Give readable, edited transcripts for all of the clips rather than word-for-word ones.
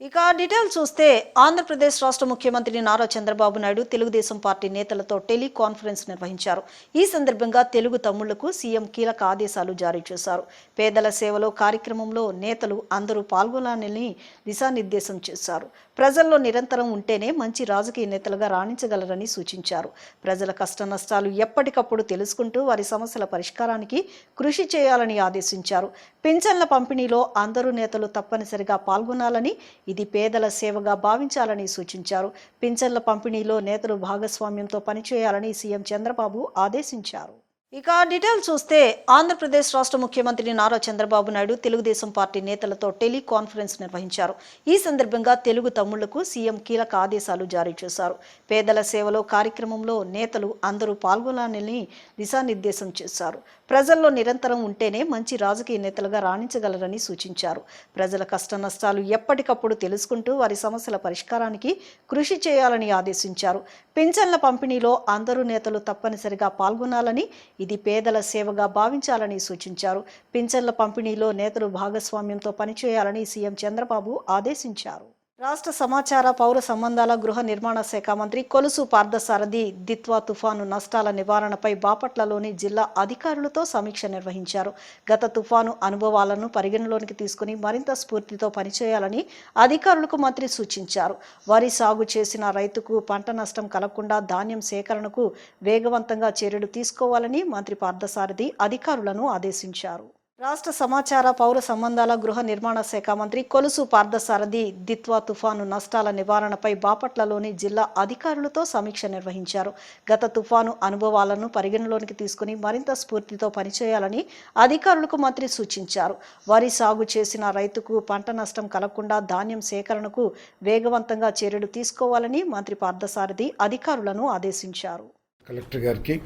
ఇక డీటెయిల్స్ చూస్తే ఆంధ్రప్రదేశ్ రాష్ట్ర ముఖ్యమంత్రి నారా చంద్రబాబు నాయుడు తెలుగుదేశం పార్టీ నేతలతో టెలికాన్ఫరెన్స్ నిర్వహించారు. ఈ సందర్భంగా తెలుగు తమ్ముళ్లకు సీఎం కీలక ఆదేశాలు జారీ చేశారు. పేదల సేవలో కార్యక్రమంలో నేతలు అందరూ పాల్గొనాలని దిశానిర్దేశం చేశారు. ప్రజల్లో నిరంతరం ఉంటేనే మంచి రాజకీయ నేతలుగా రాణించగలరని సూచించారు. ప్రజల కష్ట నష్టాలు ఎప్పటికప్పుడు తెలుసుకుంటూ వారి సమస్యల పరిష్కారానికి కృషి చేయాలని ఆదేశించారు. పింఛన్ల పంపిణీలో అందరూ నేతలు తప్పనిసరిగా పాల్గొనాలని, ఇది పేదల సేవగా భావించాలని సూచించారు. పింఛన్ల పంపిణీలో నేతలు భాగస్వామ్యంతో పనిచేయాలని సీఎం చంద్రబాబు ఆదేశించారు. ఇక డీటెయిల్స్ చూస్తే ఆంధ్రప్రదేశ్ రాష్ట్ర ముఖ్యమంత్రి నారా చంద్రబాబు నాయుడు తెలుగుదేశం పార్టీ నేతలతో టెలికాన్ఫరెన్స్ నిర్వహించారు. ఈ సందర్భంగా తెలుగు తమ్ముళ్లకు సీఎం కీలక ఆదేశాలు జారీ చేశారు. పేదల సేవలో కార్యక్రమంలో నేతలు అందరూ పాల్గొనాలని దిశానిర్దేశం చేశారు. ప్రజల్లో నిరంతరం ఉంటేనే మంచి రాజకీయ నేతలుగా రాణించగలరని సూచించారు. ప్రజల కష్ట నష్టాలు ఎప్పటికప్పుడు తెలుసుకుంటూ వారి సమస్యల పరిష్కారానికి కృషి చేయాలని ఆదేశించారు. పింఛన్ల పంపిణీలో అందరూ నేతలు తప్పనిసరిగా పాల్గొనాలని, ఇది పేదల సేవగా భావించాలని సూచించారు. పింఛన్ల పంపిణీలో నేతలు భాగస్వామ్యంతో పనిచేయాలని సీఎం చంద్రబాబు ఆదేశించారు. రాష్ట్ర సమాచార పౌర సంబంధాల గృహ నిర్మాణ శాఖ మంత్రి కొలుసు పార్థసారథి దిత్వా తుఫాను నష్టాల నివారణపై బాపట్లలోని జిల్లా అధికారులతో సమీక్ష నిర్వహించారు. గత తుఫాను అనుభవాలను పరిగణలోనికి తీసుకుని మరింత స్ఫూర్తితో పనిచేయాలని అధికారులకు మంత్రి సూచించారు. వరి సాగు చేసిన రైతుకు పంట నష్టం కలగకుండా ధాన్యం సేకరణకు వేగవంతంగా చర్యలు తీసుకోవాలని మంత్రి పార్థసారథి అధికారులను ఆదేశించారు. రాష్ట్ర సమాచార పౌర సంబంధాల గృహ నిర్మాణ శాఖ మంత్రి కొలుసు పార్థసారథి దిత్వా తుఫాను నష్టాల నివారణపై బాపట్లలోని జిల్లా అధికారులతో సమీక్ష నిర్వహించారు. గత తుఫాను అనుభవాలను పరిగణలోనికి తీసుకుని మరింత స్ఫూర్తితో పనిచేయాలని అధికారులకు మంత్రి సూచించారు. వరి సాగు చేసిన రైతుకు పంట నష్టం కలగకుండా ధాన్యం సేకరణకు వేగవంతంగా చర్యలు తీసుకోవాలని మంత్రి పార్థసారథి అధికారులను ఆదేశించారు. కలెక్టర్ గారికి,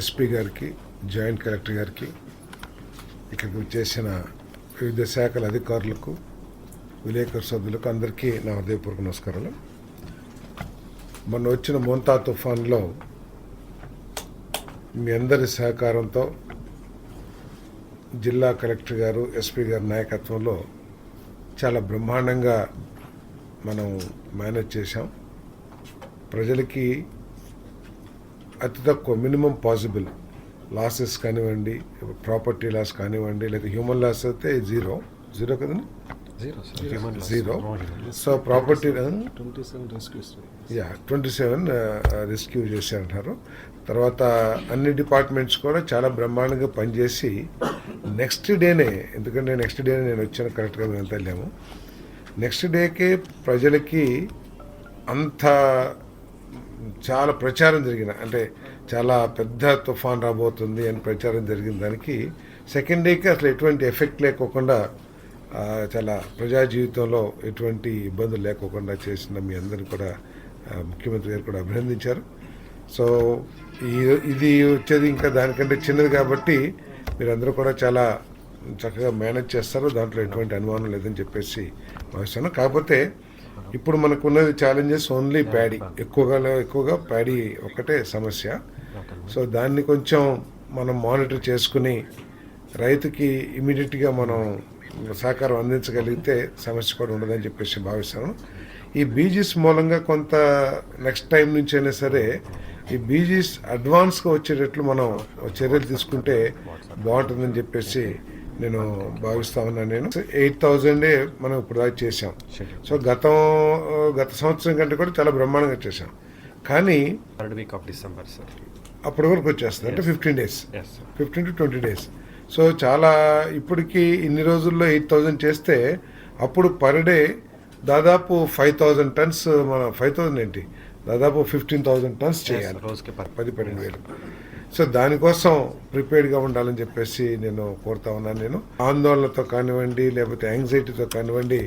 ఎస్పీ గారికి, జాయింట్ కలెక్టర్ గారికి, ఇక్కడికి వచ్చేసిన వివిధ శాఖల అధికారులకు, విలేకరు సభ్యులకు అందరికీ నా హృదయపూర్వక నమస్కారాలు. మొన్న వచ్చిన మోంతా తుఫాన్లో మీ అందరి సహకారంతో జిల్లా కలెక్టర్ గారు, ఎస్పీ గారి నాయకత్వంలో చాలా బ్రహ్మాండంగా మనం మేనేజ్ చేశాం. ప్రజలకి అతి తక్కువ మినిమం పాసిబుల్ లాసెస్ కానివ్వండి, ప్రాపర్టీ లాస్ కానివ్వండి, లేదా హ్యూమన్ లాస్ అయితే జీరో కదండి, జీరో. సో ప్రాపర్టీ 27 రెస్క్యూ చేశారంటారు. తర్వాత అన్ని డిపార్ట్మెంట్స్ కూడా చాలా బ్రహ్మాండంగా పనిచేసి నెక్స్ట్ డేనే, ఎందుకంటే నెక్స్ట్ డేనే నేను వచ్చాను, కరెక్ట్గా మేము ఎంత వెళ్ళాము, నెక్స్ట్ డేకే ప్రజలకి అంత చాలా ప్రచారం జరిగిన, అంటే చాలా పెద్ద తుఫాన్ రాబోతుంది అని ప్రచారం జరిగిన దానికి సెకండ్ డేకి అసలు ఎటువంటి ఎఫెక్ట్ లేకోకుండా చాలా ప్రజా జీవితంలో ఎటువంటి ఇబ్బందులు లేకోకుండా చేసిన మీ అందరిని కూడా ముఖ్యమంత్రి గారు కూడా అభినందించారు. సో ఇది వచ్చేది ఇంకా దానికంటే చిన్నది కాబట్టి మీరందరూ కూడా చాలా చక్కగా మేనేజ్ చేస్తారు, దాంట్లో ఎటువంటి అనుమానం లేదని చెప్పేసి భావిస్తాను. కాకపోతే ఇప్పుడు మనకు ఉన్నది ఛాలెంజెస్ ఓన్లీ ప్యాడీ, ఎక్కువగా ప్యాడీ ఒక్కటే సమస్య. సో దాన్ని కొంచెం మనం మానిటర్ చేసుకుని రైతుకి ఇమీడియట్గా మనం సహకారం అందించగలిగితే సమస్య కూడా ఉండదని చెప్పేసి భావిస్తాను. ఈ బీజీస్ మూలంగా కొంత నెక్స్ట్ టైం నుంచి అయినా సరే ఈ బీజీస్ అడ్వాన్స్గా వచ్చేటట్లు మనం చర్యలు తీసుకుంటే బాగుంటుందని చెప్పేసి నేను భావిస్తా ఉన్నాను. నేను 8,000 మనం ఇప్పుడు దాకా చేసాం. సో గత సంవత్సరం కంటే కూడా చాలా బ్రహ్మాండంగా చేసాం. కానీ అప్పటి వరకు వచ్చేస్తుంది, అంటే 15 days, 15 to 20 days. సో చాలా ఇప్పటికి ఇన్ని రోజుల్లో 8,000 చేస్తే అప్పుడు పర్ డే దాదాపు 5,000 tons, మన 5,000 ఏంటి, దాదాపు 15,000 tons చేయాలి, 10-12,000. సో దానికోసం ప్రిపేర్డ్గా ఉండాలని చెప్పేసి నేను కోరుతా ఉన్నాను. నేను ఆందోళనతో కానివ్వండి, లేకపోతే యాంగ్జైటీతో కానివ్వండి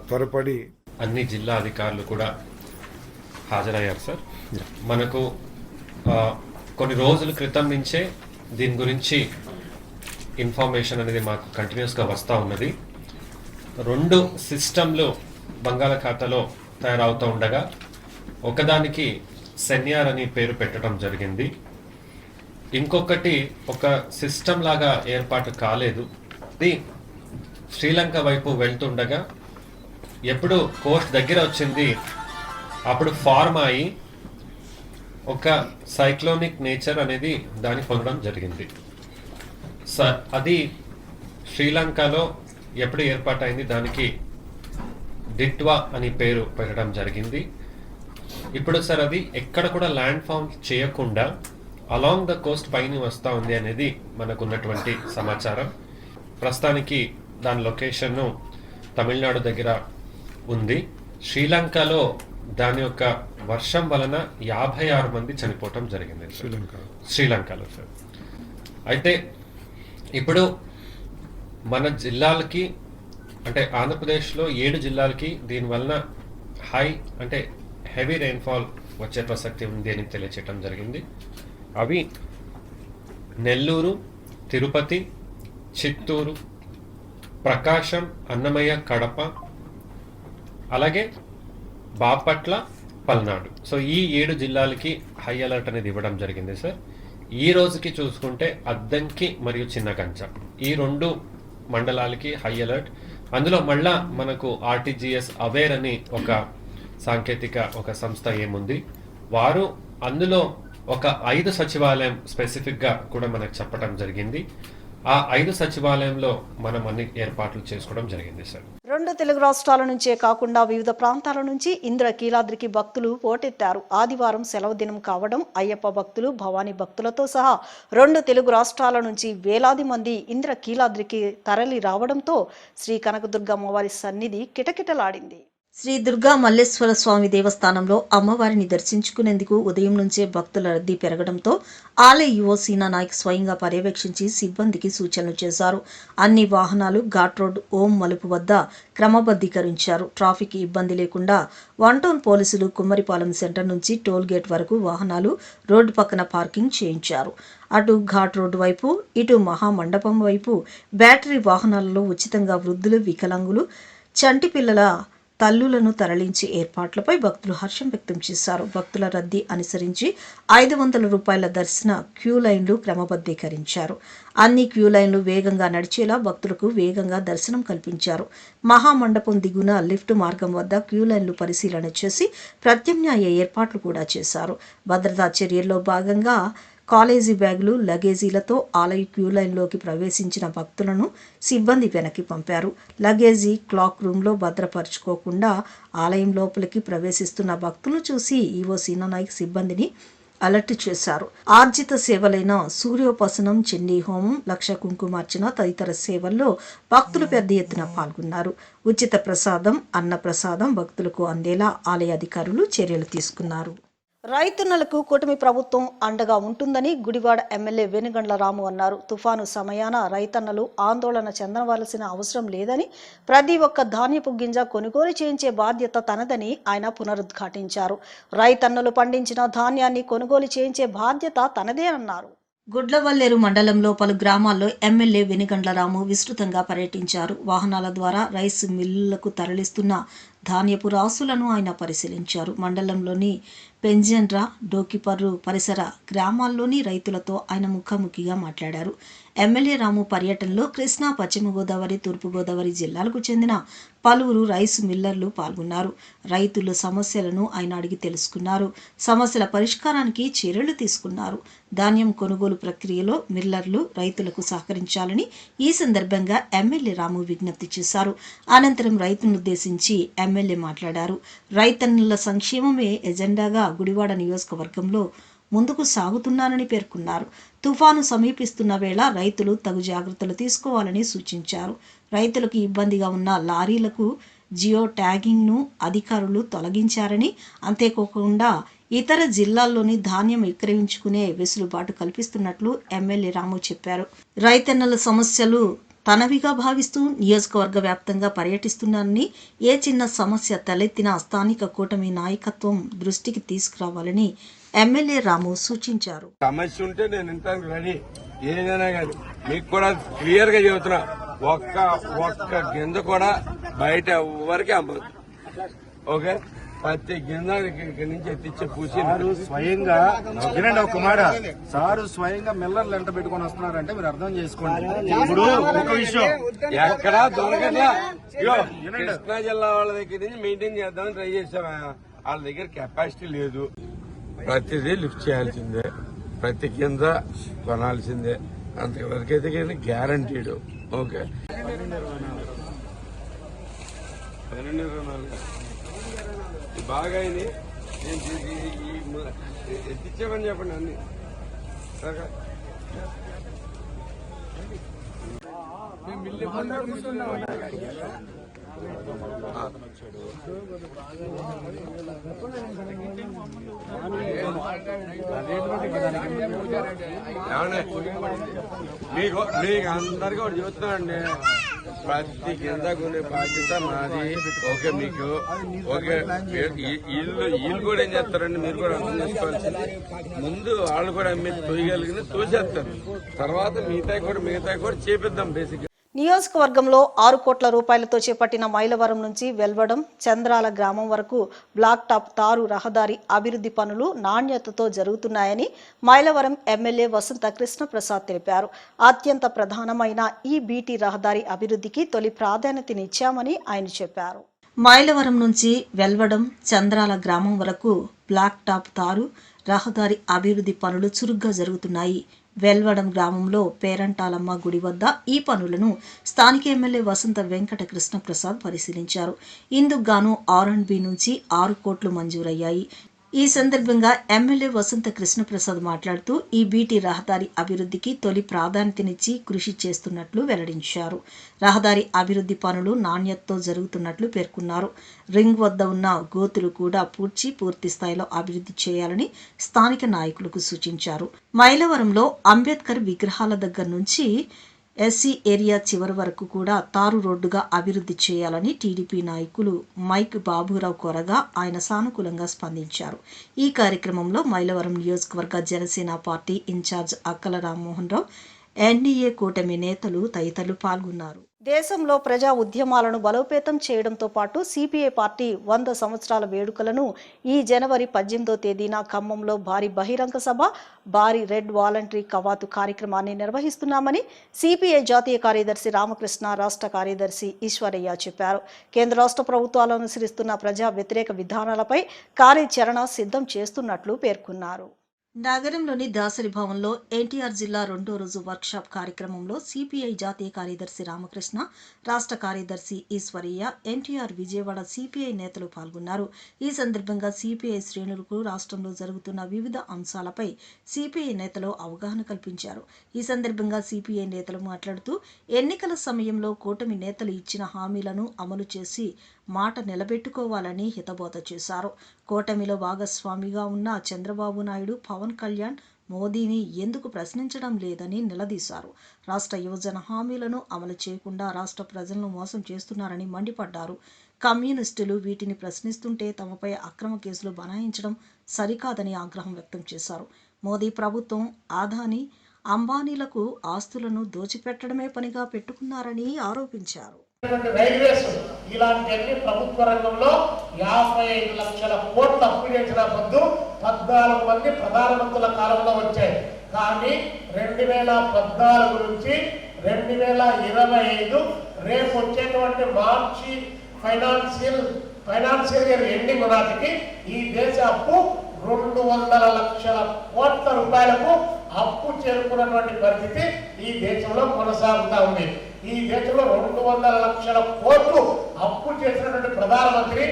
త్వరపడి అన్ని జిల్లా అధికారులు కూడా హాజరయ్యారు సార్. మనకు కొన్ని రోజుల క్రితం నుంచే దీని గురించి ఇన్ఫర్మేషన్ అనేది మాకు కంటిన్యూస్గా వస్తూ ఉన్నది. 2 సిస్టంలు బంగాళాఖాతంలో తయారవుతూ ఉండగా ఒకదానికి సెన్యార్ అని పేరు పెట్టడం జరిగింది. ఇంకొకటి ఒక సిస్టమ్ లాగా ఏర్పాటు కాలేదు. శ్రీలంక వైపు వెళ్తుండగా ఎప్పుడు కోస్ట్ దగ్గర వచ్చింది అప్పుడు ఫార్మ్ అయి ఒక సైక్లోనిక్ నేచర్ అనేది దాన్ని పొందడం జరిగింది. అది శ్రీలంకలో ఎప్పుడు ఏర్పాటైంది, దానికి డిట్వా అని పేరు పెట్టడం జరిగింది. ఇప్పుడు సార్ అది ఎక్కడ కూడా ల్యాండ్ ఫామ్ చేయకుండా అలాంగ్ ద కోస్ట్ పైన వస్తూ ఉంది అనేది మనకు ఉన్నటువంటి సమాచారం. ప్రస్తుతానికి దాని లొకేషన్ తమిళనాడు దగ్గర ఉంది. శ్రీలంకలో దాని యొక్క వర్షం వలన 56 మంది చనిపోవటం జరిగింది శ్రీలంకలో సార్. అయితే ఇప్పుడు మన జిల్లాలకి అంటే ఆంధ్రప్రదేశ్లో 7 జిల్లాలకి దీనివలన హెవీ రెయిన్ఫాల్ వచ్చే ప్రసక్తి ఉంది అని తెలియచేయటం జరిగింది. అవి నెల్లూరు, తిరుపతి, చిత్తూరు, ప్రకాశం, అన్నమయ్య, కడప, అలాగే బాపట్ల, పల్నాడు. సో ఈ 7 జిల్లాలకి హై అలర్ట్ అనేది ఇవ్వడం జరిగింది సార్. ఈ రోజుకి చూసుకుంటే అద్దంకి మరియు చిన్నకంచ ఈ 2 మండలాలకి హై అలర్ట్. అందులో మళ్ళా మనకు ఆర్టీజీఎస్ అవేర్ అని ఒక సాంకేతిక ఒక సంస్థ ఏముంది, వారు అందులో ఒక 5 సచివాలయం స్పెసిఫిక్గా కూడా మనకు చెప్పడం జరిగింది. ఆ 5 సచివాలయంలో మనం అన్ని ఏర్పాట్లు చేసుకోవడం జరిగింది సార్. 2 తెలుగు రాష్ట్రాల నుంచే కాకుండా వివిధ ప్రాంతాల నుంచి ఇంద్రకీలాద్రికి భక్తులు పోటెత్తారు. ఆదివారం సెలవు దినం కావడం అయ్యప్ప భక్తులు, భవానీ భక్తులతో సహా 2 తెలుగు రాష్ట్రాల నుంచి వేలాది మంది ఇంద్రకీలాద్రికి తరలి రావడంతో శ్రీ కనకదుర్గ అమ్మవారి సన్నిధి కిటకిటలాడింది. శ్రీ దుర్గా మల్లేశ్వర స్వామి దేవస్థానంలో అమ్మవారిని దర్శించుకునేందుకు ఉదయం నుంచే భక్తుల రద్దీ పెరగడంతో ఆలయ ఈవో సీనా నాయక్ స్వయంగా పర్యవేక్షించి సిబ్బందికి సూచనలు చేశారు. అన్ని వాహనాలు ఘాట్ రోడ్ ఓం మలుపు వద్ద క్రమబద్ధీకరించారు. ట్రాఫిక్ ఇబ్బంది లేకుండా 1 టౌన్ పోలీసులు కుమ్మరిపాలెం సెంటర్ నుంచి టోల్ గేట్ వరకు వాహనాలు రోడ్డు పక్కన పార్కింగ్ చేయించారు. అటు ఘాట్ రోడ్డు వైపు, ఇటు మహామండపం వైపు బ్యాటరీ వాహనాలలో ఉచితంగా వృద్ధులు, వికలాంగులు, చంటి పిల్లల తల్లులను తరలించే ఏర్పాట్లపై భక్తులు హర్షం వ్యక్తం చేశారు. భక్తుల రద్దీ అనుసరించి 500 రూపాయల దర్శన క్యూ లైన్లు క్రమబద్ధీకరించారు. అన్ని క్యూ లైన్లు వేగంగా నడిచేలా భక్తులకు వేగంగా దర్శనం కల్పించారు. మహామండపం దిగున లిఫ్ట్ మార్గం వద్ద క్యూ లైన్లు పరిశీలన చేసి ప్రత్యామ్నాయ ఏర్పాట్లు కూడా చేశారు. భద్రతా చర్యల్లో భాగంగా కాలేజీ బ్యాగులు, లగేజీలతో ఆలయ క్యూ లైన్లోకి ప్రవేశించిన భక్తులను సిబ్బంది వెనక్కి పంపారు. లగేజీ క్లాక్ రూమ్లో భద్రపరుచుకోకుండా ఆలయం లోపలికి ప్రవేశిస్తున్న భక్తులను చూసి ఈవో సీనా నాయక్ సిబ్బందిని అలర్ట్ చేశారు. ఆర్జిత సేవలైన సూర్యోపాసనం, చండీ హోమం, లక్ష కుంకుమార్చన తదితర సేవల్లో భక్తులు పెద్ద ఎత్తున పాల్గొన్నారు. ఉచిత ప్రసాదం, అన్న ప్రసాదం భక్తులకు అందేలా ఆలయ అధికారులు చర్యలు తీసుకున్నారు. రైతన్నలకు కూటమి ప్రభుత్వం అండగా ఉంటుందని గుడివాడ ఎమ్మెల్యే వెనుగండ్ల రాము అన్నారు. తుఫాను సమయాన రైతన్నలు ఆందోళన చెందవలసిన అవసరం లేదని, ప్రతి ఒక్క ధాన్యపు గింజ కొనుగోలు చేయించే బాధ్యత తనదని ఆయన పునరుద్ఘాటించారు. రైతన్నలు పండించిన ధాన్యాన్ని కొనుగోలు చేయించే బాధ్యత తనదే అన్నారు. గుడ్లవల్లేరు మండలంలో పలు గ్రామాల్లో ఎమ్మెల్యే వెనుగండ్ల రాము విస్తృతంగా పర్యటించారు. వాహనాల ద్వారా రైస్ మిల్లులకు తరలిస్తున్న ధాన్యపు రాసులను ఆయన పరిశీలించారు. మండలంలోని పెంజెండ్ర, డోకిపర్రు పరిసర గ్రామాల్లోని రైతులతో ఆయన ముఖాముఖిగా మాట్లాడారు. ఎమ్మెల్యే రాము పర్యటనలో కృష్ణా, పశ్చిమ గోదావరి, తూర్పు గోదావరి జిల్లాలకు చెందిన పలువురు రైస్ మిల్లర్లు పాల్గొన్నారు. రైతుల సమస్యలను ఆయన అడిగి తెలుసుకున్నారు. సమస్యల పరిష్కారానికి చర్యలు తీసుకున్నారు. ధాన్యం కొనుగోలు ప్రక్రియలో మిల్లర్లు రైతులకు సహకరించాలని ఈ సందర్భంగా ఎమ్మెల్యే రాము విజ్ఞప్తి చేశారు. అనంతరం రైతులనుద్దేశించి ఎమ్మెల్యే మాట్లాడారు. రైతన్నుల సంక్షేమమే ఎజెండాగా గుడివాడ నియోజకవర్గంలో ముందుకు సాగుతున్నానని పేర్కొన్నారు. తుఫాను సమీపిస్తున్న వేళ రైతులు తగు జాగ్రత్తలు తీసుకోవాలని సూచించారు. రైతులకు ఇబ్బందిగా ఉన్న లారీలకు జియో ట్యాగింగ్ను అధికారులు తొలగించారని, అంతేకాకుండా ఇతర జిల్లాల్లోని ధాన్యం విక్రయించుకునే వెసులుబాటు కల్పిస్తున్నట్లు ఎమ్మెల్యే రాము చెప్పారు. రైతన్నల సమస్యలు తనవిగా భావిస్తూ నియోజకవర్గ వ్యాప్తంగా పర్యటిస్తున్నానని, ఏ చిన్న సమస్య తలెత్తినా స్థానిక కూటమి నాయకత్వం దృష్టికి తీసుకురావాలని ఎమ్మెల్యే రాము సూచించారు. సమస్య ఉంటే నేను వినడానికి రెడీ, ఏదైనా కానీ మీకు కూడా క్లియర్ గా చెబుతున్నా, ఒక్క గింజ కూడా బయట ఎవరికి అమ్మదు. ఓకే, ప్రతి గింజ ఇక్కడి నుంచి ఎత్తిచ్చే పూసి సారు స్వయంగా వినండి ఒక మాట, సారు స్వయంగా మిల్లర్లు ఎంట పెట్టుకొని వస్తున్నారంటే మీరు అర్థం చేసుకోండి. ఇప్పుడు ఒక విషయం ఎక్కడా దొరకదా. కృష్ణా జిల్లా వాళ్ళ దగ్గర నుంచి మెయింటైన్ చేద్దామని ట్రై చేసామా, వాళ్ళ దగ్గర కెపాసిటీ లేదు. ప్రతిదీ లిఫ్ట్ చేయాల్సిందే, ప్రతి కింద కొనాల్సిందే, అంతవరకైతే కానీ గ్యారంటీడ్. ఓకే 1224 బాగా అయింది. ఎత్తిచ్చామని చెప్పండి అన్ని. మీకు అందరికీ ఒకటి చెబుతున్నానండి, ప్రతి కింద కొనే బాధ్యత నాది. ఓకే, మీకు ఓకే. వీళ్ళు కూడా ఏం చేస్తారండి, మీరు కూడా అర్థం చేసుకోవాల్సింది. ముందు వాళ్ళు కూడా అమ్మి తోయగలిగిన తోసేస్తారు, తర్వాత మిగతా కూడా చేపిద్దాం. బేసిక్ నియోజకవర్గంలో 6 కోట్ల రూపాయలతో చేపట్టిన మైలవరం నుంచి వెల్వడం చంద్రాల గ్రామం వరకు బ్లాక్ టాప్ తారు రహదారి అభివృద్ధి పనులు నాణ్యతతో జరుగుతున్నాయని మైలవరం ఎమ్మెల్యే వసంత కృష్ణ ప్రసాద్ తెలిపారు. అత్యంత ప్రధానమైన ఈ బీటీ రహదారి అభివృద్ధికి తొలి ప్రాధాన్యతనిచ్చామని ఆయన చెప్పారు. మైలవరం నుంచి వెల్వడం చంద్రాల గ్రామం వరకు బ్లాక్ టాప్ తారు రహదారి అభివృద్ధి పనులు చురుగ్గా జరుగుతున్నాయి. వెల్వడం గ్రామంలో పేరంటాలమ్మ గుడి వద్ద ఈ పనులను స్థానిక ఎమ్మెల్యే వసంత వెంకట కృష్ణ ప్రసాద్ పరిశీలించారు. ఇందుకు గాను R&B నుంచి 6 కోట్లు మంజూరయ్యాయి. ఈ సందర్భంగా ఎమ్మెల్యే వసంత కృష్ణ ప్రసాద్ మాట్లాడుతూ ఈ బీటీ రహదారి అభివృద్ధికి తొలి ప్రాధాన్యతనిచ్చి కృషి చేస్తున్నట్లు వెల్లడించారు. రహదారి అభివృద్ధి పనులు నాణ్యతతో జరుగుతున్నట్లు పేర్కొన్నారు. రింగ్ వద్ద ఉన్న గోతులు కూడా పూర్తి స్థాయిలో అభివృద్ధి చేయాలని స్థానిక నాయకులకు సూచించారు. మైలవరంలో అంబేద్కర్ విగ్రహాల దగ్గర నుంచి ఎస్సీ ఏరియా చివరి వరకు కూడా తారు రోడ్డుగా అభివృద్ధి చేయాలని టీడీపీ నాయకులు మైక్ బాబురావు కోరగా ఆయన సానుకూలంగా స్పందించారు. ఈ కార్యక్రమంలో మైలవరం నియోజకవర్గ జనసేన పార్టీ ఇన్ఛార్జ్ అక్కల రామ్మోహన్ రావు, ఎన్డీఏ కూటమి నేతలు తదితరులు పాల్గొన్నారు. దేశంలో ప్రజా ఉద్యమాలను బలోపేతం చేయడంతో పాటు సిపిఐ పార్టీ 100 సంవత్సరాల వేడుకలను ఈ జనవరి 18వ తేదీన ఖమ్మంలో భారీ బహిరంగ సభ, భారీ రెడ్ వాలంటరీ కవాతు కార్యక్రమాన్ని నిర్వహిస్తున్నామని సిపిఐ జాతీయ కార్యదర్శి రామకృష్ణ, రాష్ట్ర కార్యదర్శి ఈశ్వరయ్య చెప్పారు. కేంద్ర రాష్ట్ర ప్రభుత్వాలు అనుసరిస్తున్న ప్రజా వ్యతిరేక విధానాలపై కార్యాచరణ సిద్ధం చేస్తున్నట్లు పేర్కొన్నారు. నగరంలోని దాసరి భవన్లో ఎన్టీఆర్ జిల్లా 2వ రోజు వర్క్షాప్ కార్యక్రమంలో సిపిఐ జాతీయ కార్యదర్శి రామకృష్ణ, రాష్ట్ర కార్యదర్శి ఈశ్వరయ్య, ఎన్టీఆర్ విజయవాడ సిపిఐ నేతలు పాల్గొన్నారు. ఈ సందర్భంగా సిపిఐ శ్రేణులకు రాష్ట్రంలో జరుగుతున్న వివిధ అంశాలపై సిపిఐ నేతలు అవగాహన కల్పించారు. ఈ సందర్భంగా సిపిఐ నేతలు మాట్లాడుతూ ఎన్నికల సమయంలో కూటమి నేతలు ఇచ్చిన హామీలను అమలు చేసి మాట నిలబెట్టుకోవాలని హితబోధ చేశారు. కూటమిలో భాగస్వామిగా ఉన్న చంద్రబాబు నాయుడు, పవన్ కళ్యాణ్ మోదీని ఎందుకు ప్రశ్నించడం లేదని నిలదీశారు. రాష్ట్ర యువజన హామీలను అమలు చేయకుండా రాష్ట్ర ప్రజలను మోసం చేస్తున్నారని మండిపడ్డారు. కమ్యూనిస్టులు వీటిని ప్రశ్నిస్తుంటే తమపై అక్రమ కేసులు బనాయించడం సరికాదని ఆగ్రహం వ్యక్తం చేశారు. మోదీ ప్రభుత్వం ఆదాని, అంబానీలకు ఆస్తులను దోచిపెట్టడమే పనిగా పెట్టుకున్నారని ఆరోపించారు. రైల్వేస్ ఇలాంటివన్నీ ప్రభుత్వ రంగంలో 55 లక్షల కోట్ల అప్పు చేసిన పొద్దు 14 మంది ప్రధానమంత్రుల కాలంలో వచ్చాయి. కానీ 2014 నుంచి 2025 రేపు వచ్చేటువంటి మార్చి ఫైనాన్షియల్ ఇయర్ ఎండింగ్ నాటికి ఈ దేశ అప్పు 200 లక్షల కోట్ల రూపాయలకు అప్పు చేరుకున్నటువంటి పరిస్థితి ఈ దేశంలో కొనసాగుతా ఉంది. ఈ దేశంలో 200 లక్షల కోట్లు అప్పు చేసినటువంటి ప్రధానమంత్రి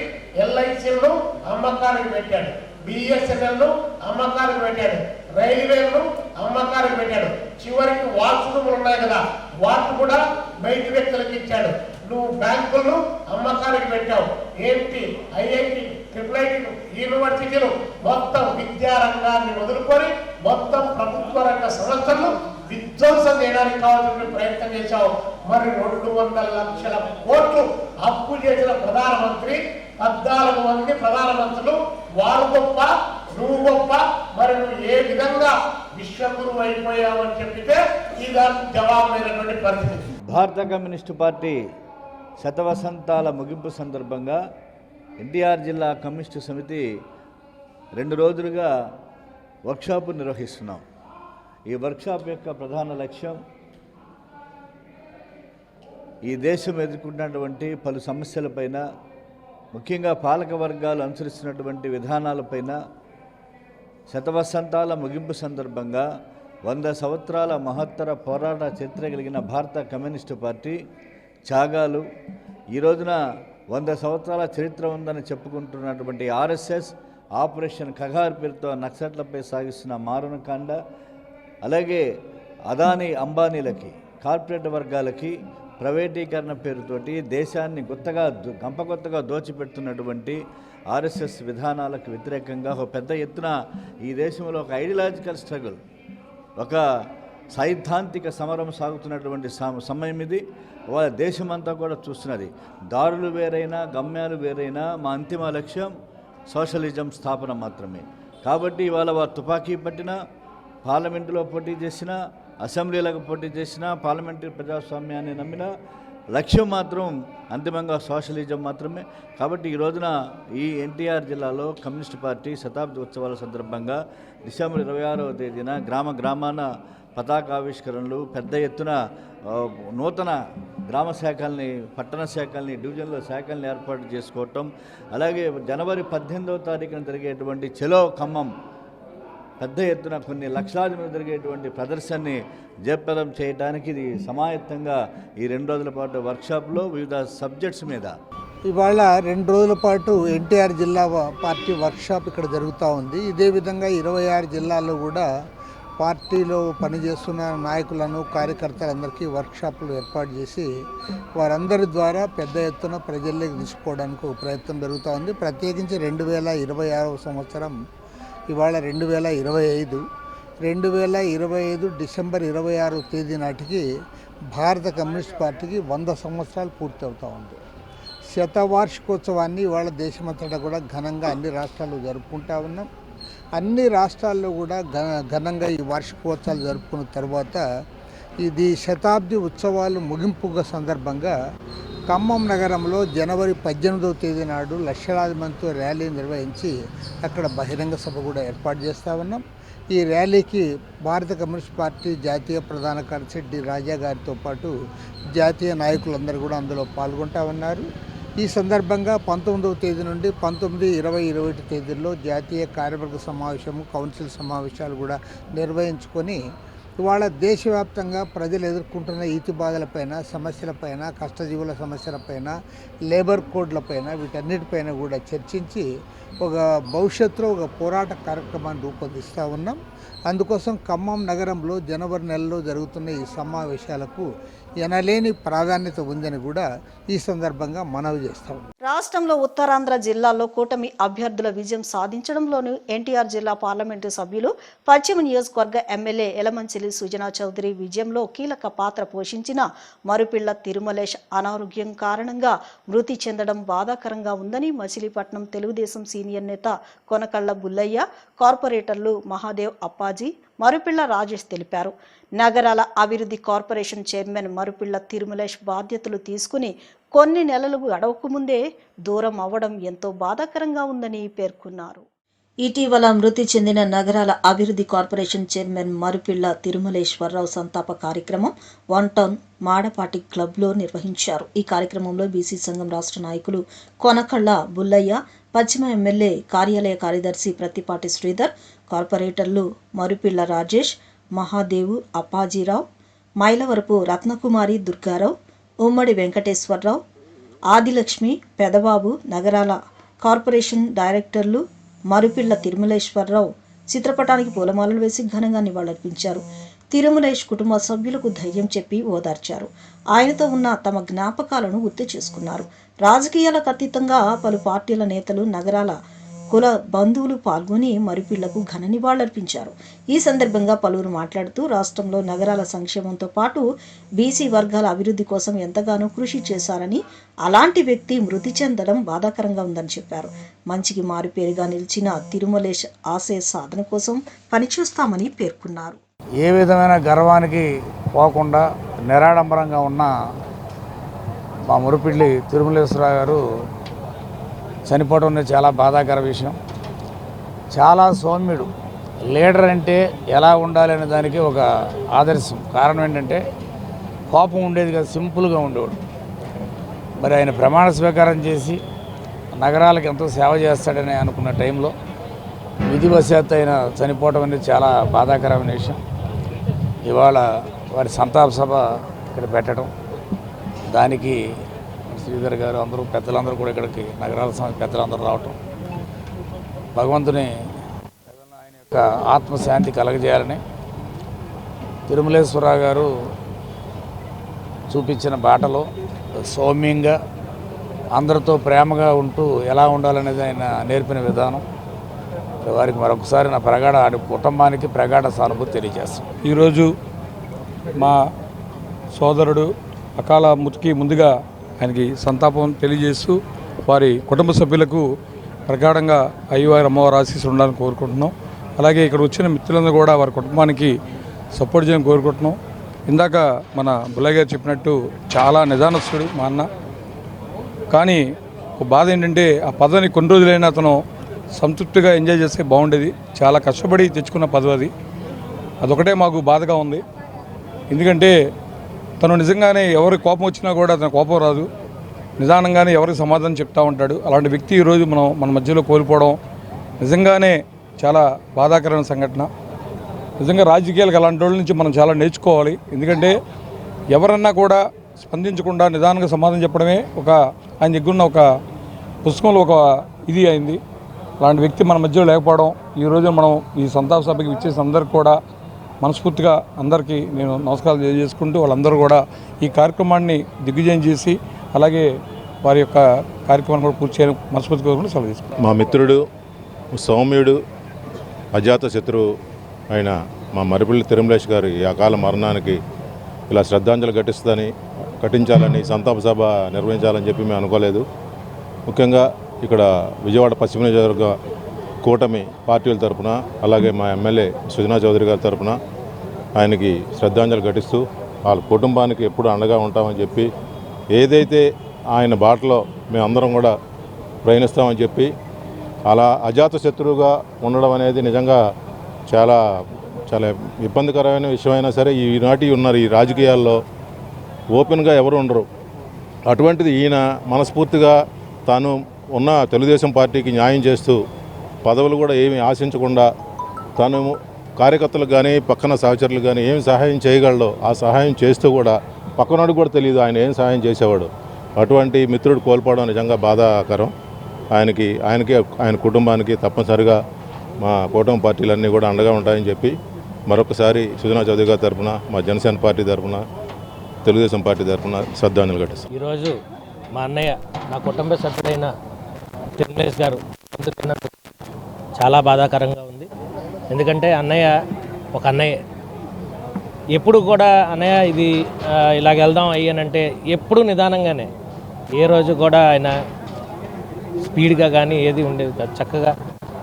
LICలను అమ్మకానికి పెట్టాడు, BSNLను అమ్మకానికి పెట్టాడు, రైల్వేలను అమ్మకానికి పెట్టాడు. చివరికి వాష్రూములు ఉన్నాయి కదా, వాటిని కూడా బయట వ్యక్తులకు ఇచ్చాడు. నువ్వు బ్యాంకులను అమ్మకానికి పెట్టావు. ఏంటి IIT, IIIT యూనివర్సిటీలు మొత్తం విద్యారంగాన్ని వదులుకొని మొత్తం ప్రభుత్వ రంగ సంస్థలను విధ్వంసం చేయడానికి కావాల్సిన ప్రయత్నం చేశావు. మరి 200 లక్షల కోట్లు అప్పు చేసిన ప్రధానమంత్రి, 14 మంది ప్రధానమంత్రులు, వారు గొప్ప నువ్వు గొప్ప, మరి నువ్వు ఏ విధంగా విశ్వగురువు అయిపోయావని చెప్పితే ఇదానికి జవాబైనటువంటి పరిస్థితి. భారత కమ్యూనిస్టు పార్టీ శతవసంతాల ముగింపు సందర్భంగా ఎన్టీఆర్ జిల్లా కమ్యూనిస్టు సమితి 2 రోజులుగా వర్క్షాప్ నిర్వహిస్తున్నాం. ఈ వర్క్షాప్ యొక్క ప్రధాన లక్ష్యం ఈ దేశం ఎదుర్కొన్నటువంటి పలు సమస్యలపైన, ముఖ్యంగా పాలక వర్గాలు అనుసరిస్తున్నటువంటి విధానాలపైన, శతవసంతాల ముగింపు సందర్భంగా 100 సంవత్సరాల మహత్తర పోరాట చరిత్ర కలిగిన భారత కమ్యూనిస్టు పార్టీ త్యాగాలు, ఈ రోజున 100 సంవత్సరాల చరిత్ర ఉందని చెప్పుకుంటున్నటువంటి ఆర్ఎస్ఎస్ ఆపరేషన్ కగార్ పేరుతో నక్సట్లపై సాగిస్తున్న మారణకాండ, అలాగే అదానీ అంబానీలకి, కార్పొరేట్ వర్గాలకి ప్రైవేటీకరణ పేరుతోటి దేశాన్ని గంపకొత్తగా దోచిపెడుతున్నటువంటి ఆర్ఎస్ఎస్ విధానాలకు వ్యతిరేకంగా ఒక పెద్ద ఎత్తున ఈ దేశంలో ఒక ఐడియాలజికల్ స్ట్రగుల్, ఒక సైద్ధాంతిక సమరం సాగుతున్నటువంటి సమయం ఇది. వాళ్ళ దేశమంతా కూడా చూస్తున్నది. దారులు వేరైనా, గమ్యాలు వేరైనా, మా అంతిమ లక్ష్యం సోషలిజం స్థాపన మాత్రమే. కాబట్టి ఇవాళ వారు తుపాకీ పట్టినా, పార్లమెంటులో పోటీ చేసినా, అసెంబ్లీలకు పోటీ చేసినా, పార్లమెంటరీ ప్రజాస్వామ్యాన్ని నమ్మిన లక్ష్యం మాత్రం అంతిమంగా సోషలిజం మాత్రమే. కాబట్టి ఈ రోజున ఈ ఎన్టీఆర్ జిల్లాలో కమ్యూనిస్ట్ పార్టీ శతాబ్ది ఉత్సవాల సందర్భంగా డిసెంబర్ 26వ తేదీన గ్రామాన పతాకావిష్కరణలు, పెద్ద ఎత్తున నూతన గ్రామ శాఖల్ని, పట్టణ శాఖల్ని, డివిజన్ల శాఖల్ని ఏర్పాటు చేసుకోవటం, అలాగే జనవరి 18వ తారీఖున జరిగేటువంటి చెలో ఖమ్మం పెద్ద ఎత్తున కొన్ని లక్షలాది మంది జరిగేటువంటి ప్రదర్శనని జయప్రదం చేయడానికి ఇది సమాయత్తంగా ఈ 2 రోజుల పాటు వర్క్షాప్లో వివిధ సబ్జెక్ట్స్ మీద ఇవాళ 2 రోజుల పాటు ఎన్టీఆర్ జిల్లా పార్టీ వర్క్షాప్ ఇక్కడ జరుగుతూ ఉంది. ఇదే విధంగా 26 జిల్లాల్లో కూడా పార్టీలో పనిచేస్తున్న నాయకులను, కార్యకర్తలందరికీ వర్క్షాపులు ఏర్పాటు చేసి వారందరి ద్వారా పెద్ద ఎత్తున ప్రజల్లోకి తీసుకోవడానికి ఒక ప్రయత్నం జరుగుతూ ఉంది. ప్రత్యేకించి 2026వ సంవత్సరం ఇవాళ 2025 2025 డిసెంబర్ 26వ తేదీ నాటికి భారత కమ్యూనిస్ట్ పార్టీకి 100 సంవత్సరాలు పూర్తి అవుతూ ఉంది. శతవార్షికోత్సవాన్ని ఇవాళ దేశమంతటా కూడా ఘనంగా అన్ని రాష్ట్రాల్లో జరుపుకుంటా ఉన్నాం. అన్ని రాష్ట్రాల్లో కూడా ఘనంగా ఈ వార్షికోత్సవాలు జరుపుకున్న తర్వాత ఇది శతాబ్ది ఉత్సవాలు ముగింపుగా సందర్భంగా ఖమ్మం నగరంలో జనవరి 18వ తేదీ నాడు లక్షలాది మందితో ర్యాలీ నిర్వహించి అక్కడ బహిరంగ సభ కూడా ఏర్పాటు చేస్తూ ఉన్నాం. ఈ ర్యాలీకి భారత కమ్యూనిస్ట్ పార్టీ జాతీయ ప్రధాన కార్యదర్శి డి రాజా గారితో పాటు జాతీయ నాయకులందరూ కూడా అందులో పాల్గొంటూ ఉన్నారు. ఈ సందర్భంగా 19వ తేదీ నుండి 19, 20, 21 తేదీల్లో జాతీయ కార్యవర్గ సమావేశము, కౌన్సిల్ సమావేశాలు కూడా నిర్వహించుకొని ఇవాళ దేశవ్యాప్తంగా ప్రజలు ఎదుర్కొంటున్న ఈతి బాధలపైన, సమస్యలపైన, కష్టజీవుల సమస్యలపైన, లేబర్ కోడ్లపైన, వీటన్నిటిపైన కూడా చర్చించి ఒక భవిష్యత్తులో ఒక పోరాట కార్యక్రమాన్ని రూపొందిస్తూ ఉన్నాం. అందుకోసం ఖమ్మం నగరంలో జనవరి నెలలో జరుగుతున్న ఈ సమావేశాలకు ఎనలేని ప్రాధాన్యత ఉందని కూడా ఈ సందర్భంగా మనవి చేస్తాం. రాష్ట్రంలో ఉత్తరాంధ్ర జిల్లాల్లో కూటమి అభ్యర్థుల విజయం సాధించడంలోనూ ఎన్టీఆర్ జిల్లా పార్లమెంటు సభ్యులు, పశ్చిమ నియోజకవర్గ ఎమ్మెల్యే యలమంచిలి సుజనా చౌదరి విజయంలో కీలక పాత్ర పోషించిన మరుపిళ్ల తిరుమలేష్ అనారోగ్యం కారణంగా మృతి చెందడం బాధాకరంగా ఉందని మచిలీపట్నం తెలుగుదేశం సీనియర్ నేత కొనకళ్ళ బుల్లయ్య, కార్పొరేటర్లు మహాదేవ్ అప్పాజీ, మరుపిళ్ల రాజేష్ తెలిపారు. నగరాల అభివృద్ధి కార్పొరేషన్ చైర్మన్ మరుపిళ్ల తిరుమలేష్ బాధ్యతలు తీసుకుని కొన్ని నెలలు గడవకముందే దూరం అవ్వడం ఎంతో బాధాకరంగా ఉందని పేర్కొన్నారు. ఇటీవల మృతి చెందిన నగరాల అభివృద్ధి కార్పొరేషన్ చైర్మన్ మరుపిళ్ల తిరుమలేశ్వరరావు సంతాప కార్యక్రమం 1 టౌన్ మాడపాటి క్లబ్లో నిర్వహించారు. ఈ కార్యక్రమంలో బీసీ సంఘం రాష్ట్ర నాయకులు కొనకళ్ళ బుల్లయ్య, పశ్చిమ ఎమ్మెల్యే కార్యాలయ కార్యదర్శి ప్రత్తిపాటి శ్రీధర్, కార్పొరేటర్లు మరుపిళ్ల రాజేష్, మహాదేవు అప్పాజీరావు, మైలవరపు రత్నకుమారి దుర్గారావు, ఉమ్మడి వెంకటేశ్వరరావు, ఆదిలక్ష్మి, పెదబాబు, నగరాల కార్పొరేషన్ డైరెక్టర్లు మరుపిళ్ల తిరుమలేశ్వరరావు చిత్రపటానికి పూలమాలలు వేసి ఘనంగా నివాళులర్పించారు. తిరుమలేష్ కుటుంబ సభ్యులకు ధైర్యం చెప్పి ఓదార్చారు. ఆయనతో ఉన్న తమ జ్ఞాపకాలను గుర్తు చేసుకున్నారు. రాజకీయాలకు అతీతంగా పలు పార్టీల నేతలు, నగరాల కుల బంధువులు పాల్గొని మరుపిళ్లకు ఘన నివాళులర్పించారు. ఈ సందర్భంగా పలువురు మాట్లాడుతూ రాష్ట్రంలో నగరాల సంక్షేమంతో పాటు బీసీ వర్గాల అభివృద్ధి కోసం ఎంతగానో కృషి చేశారని, అలాంటి వ్యక్తి మృతి చెందడం బాధాకరంగా ఉందని చెప్పారు. మంచికి మారుపేరుగా నిలిచిన తిరుమలేష్ ఆశయ సాధన కోసం పనిచేస్తామని పేర్కొన్నారు. ఏ విధమైన గర్వానికి పోకుండా నిరాడంబరంగా ఉన్న మా మురిపిల్లి తిరుమలేశ్వరరావు గారు చనిపోవడం అనేది చాలా బాధాకర విషయం. చాలా సౌమ్యుడు, లీడర్ అంటే ఎలా ఉండాలి అనే దానికి ఒక ఆదర్శం. కారణం ఏంటంటే కోపం ఉండేది కాదు, సింపుల్గా ఉండేవాడు. మరి ఆయన ప్రమాణ స్వీకారం చేసి నగరాలకు ఎంతో సేవ చేస్తాడని అనుకున్న టైంలో విధివశాత్తు ఆయన చనిపోవడం అనేది చాలా బాధాకరమైన విషయం. ఇవాళ వారి సంతాప సభ ఇక్కడ పెట్టడం, దానికి శ్రీధర్ గారు అందరూ పెద్దలందరూ కూడా ఇక్కడికి నగరాల సమితి పెద్దలందరూ రావటం, భగవంతుని ఆయన యొక్క ఆత్మశాంతి కలగజేయాలని తిరుమలేశ్వరరావు గారు చూపించిన బాటలో సౌమ్యంగా అందరితో ప్రేమగా ఉంటూ ఎలా ఉండాలనేది ఆయన నేర్పిన విధానం. వారికి మరొకసారి నా కుటుంబానికి ప్రగాఢ సానుభూతి తెలియజేస్తాను. ఈరోజు మా సోదరుడు అకాల మృతికి ముందుగా ఆయనకి సంతాపం తెలియజేస్తూ వారి కుటుంబ సభ్యులకు ప్రగాఢంగా అయ్యవారి అమ్మవారి ఆశీస్సులు ఉండాలని కోరుకుంటున్నాం. అలాగే ఇక్కడ వచ్చిన మిత్రులందరూ కూడా వారి కుటుంబానికి సపోర్ట్ చేయని కోరుకుంటున్నాం. ఇందాక మన బుల్లయ్య గారు చెప్పినట్టు చాలా నిదానస్తుడు మా అన్న. కానీ ఒక బాధ ఏంటంటే ఆ పదవిని కొన్ని రోజులైనా అతను సంతృప్తిగా ఎంజాయ్ చేస్తే బాగుండేది. చాలా కష్టపడి తెచ్చుకున్న పదవి అదొకటే మాకు బాధగా ఉంది. ఎందుకంటే తను నిజంగానే ఎవరి కోపం వచ్చినా కూడా అతను కోపం రాదు, నిదానంగానే ఎవరికి సమాధానం చెప్తూ ఉంటాడు. అలాంటి వ్యక్తి ఈరోజు మన మధ్యలో కోల్పోవడం నిజంగానే చాలా బాధాకరమైన సంఘటన. నిజంగా రాజకీయాలకు అలాంటి వాళ్ళ నుంచి మనం చాలా నేర్చుకోవాలి. ఎందుకంటే ఎవరన్నా కూడా స్పందించకుండా నిదానంగా సమాధానం చెప్పడమే ఆయన దగ్గరున్న ఒక పుస్తకంలో ఒక ఇది అయింది. అలాంటి వ్యక్తి మన మధ్యలో లేకపోవడం, ఈరోజు మనం ఈ సంతాప సభకి ఇచ్చేసి అందరికీ కూడా మనస్ఫూర్తిగా అందరికీ నేను నమస్కారాలు తెలియజేసుకుంటూ వాళ్ళందరూ కూడా ఈ కార్యక్రమాన్ని దిగ్విజయం చేసి అలాగే వారి యొక్క కార్యక్రమాన్ని కూడా పూర్తి చేయడం మనస్ఫూర్తిగా కోరుకుంటూ సెలవు తీసుకుంటాం. మా మిత్రుడు, సౌమ్యుడు, అజాత శత్రువు అయిన మా మరిపిల్లి తిరుమలేష్ గారి ఈ అకాల మరణానికి ఇలా శ్రద్ధాంజలి ఘటించాలని సంతాప సభ నిర్వహించాలని చెప్పి మేము అనుకోలేదు. ముఖ్యంగా ఇక్కడ విజయవాడ పశ్చిమ నియోజకవర్గ కూటమి పార్టీల తరఫున అలాగే మా ఎమ్మెల్యే సుజనా చౌదరి గారి తరఫున ఆయనకి శ్రద్ధాంజలి ఘటిస్తూ వాళ్ళ కుటుంబానికి ఎప్పుడు అండగా ఉంటామని చెప్పి, ఏదైతే ఆయన బాటలో మేమందరం కూడా ప్రయాణిస్తామని చెప్పి, అలా అజాత శత్రువుగా ఉండడం అనేది నిజంగా చాలా చాలా ఇబ్బందికరమైన విషయమైనా సరే ఈనాటి ఉన్నారు ఈ రాజకీయాల్లో ఓపెన్గా ఎవరు ఉండరు. అటువంటిది ఈయన మనస్ఫూర్తిగా తాను ఉన్న తెలుగుదేశం పార్టీకి న్యాయం చేస్తూ పదవులు కూడా ఏమీ ఆశించకుండా తాను కార్యకర్తలకు కానీ పక్కన సహచరులకు కానీ ఏమి సహాయం చేయగలడో ఆ సహాయం చేస్తూ కూడా పక్కనోడికి కూడా తెలియదు ఆయన ఏం సహాయం చేసేవాడు. అటువంటి మిత్రుడు కోల్పోవడం నిజంగా బాధాకరం. ఆయన కుటుంబానికి తప్పనిసరిగా మా కూటమి పార్టీలన్నీ కూడా అండగా ఉంటాయని చెప్పి మరొకసారి సుజనా చౌదరి గారి తరఫున, మా జనసేన పార్టీ తరఫున, తెలుగుదేశం పార్టీ తరఫున శ్రద్ధాంజలి ఘటిస్తాం. ఈరోజు మా అన్నయ్య, నా కుటుంబ సభ్యుడైన తిరుమలేష్ గారు అందుకున్నందుకు చాలా బాధాకరంగా ఉంది. ఎందుకంటే అన్నయ్య ఒక అన్నయ్య, ఎప్పుడు కూడా అన్నయ్య ఇది ఇలాగ వెళ్దాం అయ్యానంటే ఎప్పుడు నిదానంగానే, ఏ రోజు కూడా ఆయన స్పీడ్గా కానీ ఏది ఉండేది కాదు. చక్కగా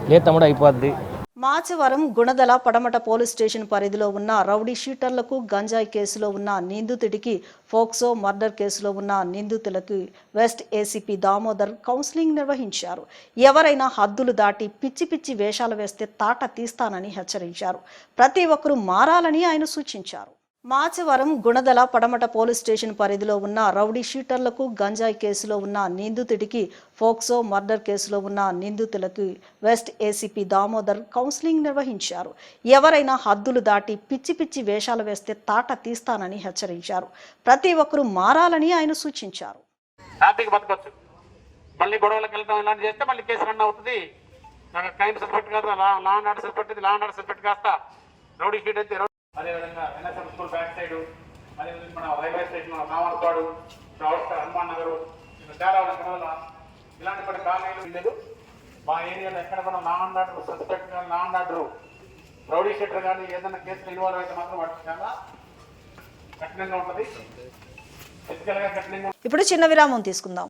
లే తమ్ముడు అయిపోద్ది. మాచవరం గుణదల పడమట పోలీస్ స్టేషన్ పరిధిలో ఉన్న రౌడీ షీటర్లకు, గంజాయి కేసులో ఉన్న నిందితుడికి, ఫోక్సో మర్డర్ కేసులో ఉన్న నిందితులకు వెస్ట్ ఏసీపీ దామోదర్ కౌన్సిలింగ్ నిర్వహించారు. ఎవరైనా హద్దులు దాటి పిచ్చి పిచ్చి వేషాలు వేస్తే తాట తీస్తానని హెచ్చరించారు. ప్రతి ఒక్కరూ మారాలని ఆయన సూచించారు. మాచవరం గుణదల పడమట పోలీస్ స్టేషన్ పరిధిలో ఉన్న రౌడీ షీటర్లకు, గంజాయి కేసులో ఉన్న నిందితుడికి, ఫోక్సో మర్డర్ కేసులో ఉన్న నిందితులకు వెస్ట్ ఏసీపీ దామోదర్ కౌన్సిలింగ్ నిర్వహించారు. ఎవరైనా హద్దులు దాటి పిచ్చి పిచ్చి వేషాలు వేస్తే తాట తీస్తానని హెచ్చరించారు. ప్రతి ఒక్కరూ మారాలని ఆయన సూచించారు. హ్యాపీగా బతకొచ్చు. మళ్ళీ గొడవలకు వెళ్తాం, ఇలాంటి చేస్తే మళ్ళీ కేసు రన్ అవుతుంది. క్రైమ్ సస్పెక్ట్ కాదు, law and order suspect, law and order suspect కాస్త రౌడీ షీట్ అయితే. అదేవిధంగా ఎన్ఎస్ఎం స్కూల్ బ్యాక్ సైడ్, అదేవిధంగా మన రైల్వే స్టేషన్, కామర్పాడు, హనుమాన్ నగర్, చాలా ఇలాంటి కొన్ని కాలనీలు లేదు. మా ఏరియాలో ఎక్కడ కూడా లా అండ్ ఆర్డర్ సస్పెక్ట్ కానీ, law and order rowdy sheeter కానీ ఏదైనా కేసులో ఇన్వాల్వ్ అయితే మాత్రం వాటికి చాలా కఠినంగా ఉంటుంది. ఫిజికల్గా కఠినంగా. ఇప్పుడు చిన్న విరామం తీసుకుందాం.